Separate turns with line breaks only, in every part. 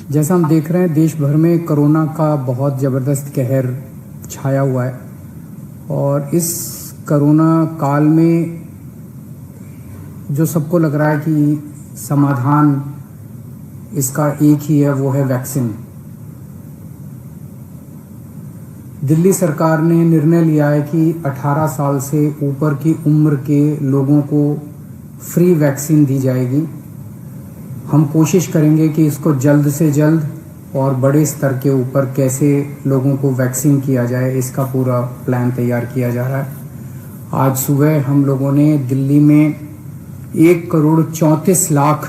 जैसा हम देख रहे हैं देश भर में कोरोना का बहुत ज़बरदस्त कहर छाया हुआ है और इस कोरोना काल में जो सबको लग रहा है कि समाधान इसका एक ही है, वो है वैक्सीन। दिल्ली सरकार ने निर्णय लिया है कि 18 साल से ऊपर की उम्र के लोगों को फ्री वैक्सीन दी जाएगी। हम कोशिश करेंगे कि इसको जल्द से जल्द और बड़े स्तर के ऊपर कैसे लोगों को वैक्सीन किया जाए, इसका पूरा प्लान तैयार किया जा रहा है। आज सुबह हम लोगों ने दिल्ली में 1,34,00,000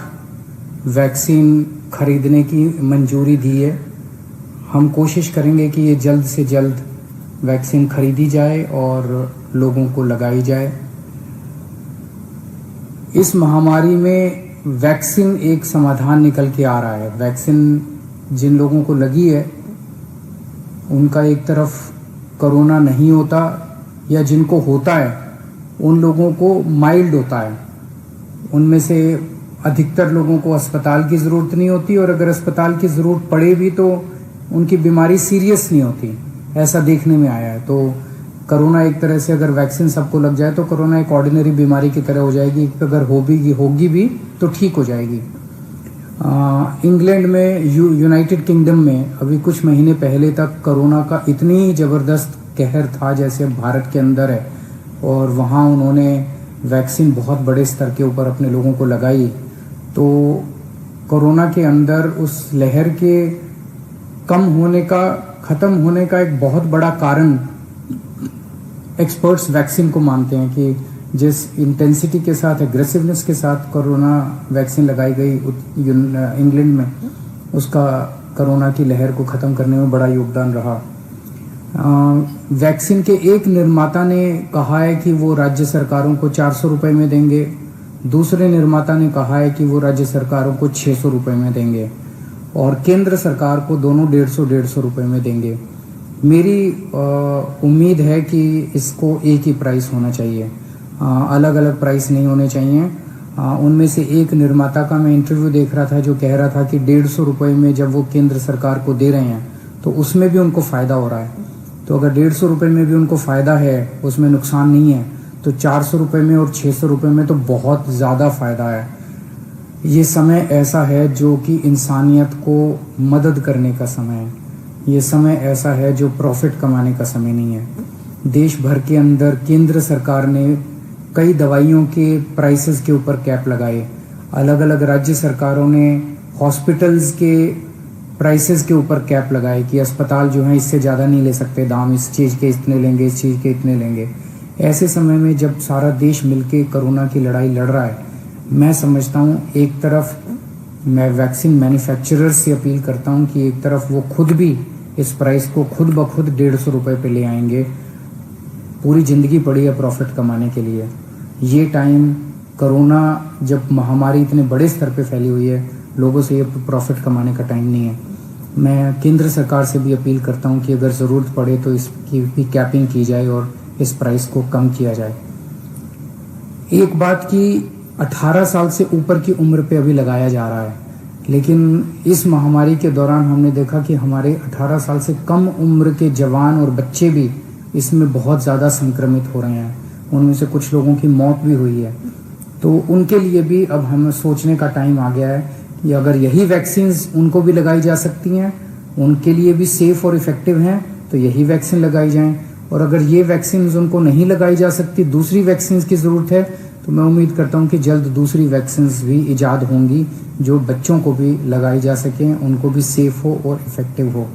वैक्सीन खरीदने की मंजूरी दी है। हम कोशिश करेंगे कि ये जल्द से जल्द वैक्सीन खरीदी जाए और लोगों को लगाई जाए। इस महामारी में वैक्सीन एक समाधान निकल के आ रहा है। वैक्सीन जिन लोगों को लगी है उनका एक तरफ कोरोना नहीं होता, या जिनको होता है उन लोगों को माइल्ड होता है। उनमें से अधिकतर लोगों को अस्पताल की ज़रूरत नहीं होती, और अगर अस्पताल की ज़रूरत पड़े भी तो उनकी बीमारी सीरियस नहीं होती, ऐसा देखने में आया है। तो कोरोना एक तरह से अगर वैक्सीन सबको लग जाए तो कोरोना एक ऑर्डिनरी बीमारी की तरह हो जाएगी। अगर होगी भी तो ठीक हो जाएगी। इंग्लैंड में, यूनाइटेड किंगडम में अभी कुछ महीने पहले तक कोरोना का इतनी ज़बरदस्त कहर था जैसे भारत के अंदर है, और वहाँ उन्होंने वैक्सीन बहुत बड़े स्तर के ऊपर अपने लोगों को लगाई। तो कोरोना के अंदर उस लहर के ख़त्म होने का एक बहुत बड़ा कारण एक्सपर्ट्स वैक्सीन को मानते हैं कि जिस इंटेंसिटी के साथ, एग्रेसिवनेस के साथ कोरोना वैक्सीन लगाई गई इंग्लैंड में, उसका कोरोना की लहर को ख़त्म करने में बड़ा योगदान रहा। वैक्सीन के एक निर्माता ने कहा है कि वो राज्य सरकारों को 400 रुपये में देंगे, दूसरे निर्माता ने कहा है कि वो राज्य सरकारों को 600 रुपये में देंगे, और केंद्र सरकार को दोनों 150 रुपये में देंगे। मेरी उम्मीद है कि इसको एक ही प्राइस होना चाहिए, अलग अलग प्राइस नहीं होने चाहिए। उनमें से एक निर्माता का मैं इंटरव्यू देख रहा था जो कह रहा था कि 150 रुपये में जब वो केंद्र सरकार को दे रहे हैं तो उसमें भी उनको फ़ायदा हो रहा है। तो अगर 150 रुपये में भी उनको फ़ायदा है, उसमें नुकसान नहीं है, तो 400 रुपये में और 600 रुपये में तो बहुत ज़्यादा फ़ायदा है। ये समय ऐसा है जो कि इंसानियत को मदद करने का समय है। ये समय ऐसा है जो प्रॉफिट कमाने का समय नहीं है। देश भर के अंदर केंद्र सरकार ने कई दवाइयों के प्राइसेस के ऊपर कैप लगाए। अलग अलग राज्य सरकारों ने हॉस्पिटल्स के प्राइसेस के ऊपर कैप लगाए कि अस्पताल जो है इससे ज़्यादा नहीं ले सकते दाम, इस चीज़ के इतने लेंगे, इस चीज़ के इतने लेंगे। ऐसे समय में जब सारा देश मिलके कोरोना की लड़ाई लड़ रहा है, मैं समझता हूँ एक तरफ मैं वैक्सीन मैन्युफैक्चरर्स से अपील करता हूँ कि एक तरफ वो खुद भी इस प्राइस को खुद ब खुद 150 रुपये पे ले आएंगे। पूरी ज़िंदगी पड़ी है प्रॉफिट कमाने के लिए। ये टाइम कोरोना जब महामारी इतने बड़े स्तर पे फैली हुई है, लोगों से ये प्रॉफिट कमाने का टाइम नहीं है। मैं केंद्र सरकार से भी अपील करता हूँ कि अगर ज़रूरत पड़े तो इसकी भी कैपिंग की जाए और इस प्राइस को कम किया जाए। एक बात की 18 साल से ऊपर की उम्र पे अभी लगाया जा रहा है, लेकिन इस महामारी के दौरान हमने देखा कि हमारे 18 साल से कम उम्र के जवान और बच्चे भी इसमें बहुत ज़्यादा संक्रमित हो रहे हैं। उनमें से कुछ लोगों की मौत भी हुई है। तो उनके लिए भी अब हमें सोचने का टाइम आ गया है कि अगर यही वैक्सीन्स उनको भी लगाई जा सकती हैं, उनके लिए भी सेफ़ और इफ़ेक्टिव हैं, तो यही वैक्सीन लगाई जाएं। और अगर ये वैक्सीन उनको नहीं लगाई जा सकती, दूसरी वैक्सीन की ज़रूरत है, तो मैं उम्मीद करता हूं कि जल्द दूसरी वैक्सीन्स भी इजाद होंगी जो बच्चों को भी लगाई जा सकें, उनको भी सेफ़ हो और इफ़ेक्टिव हो।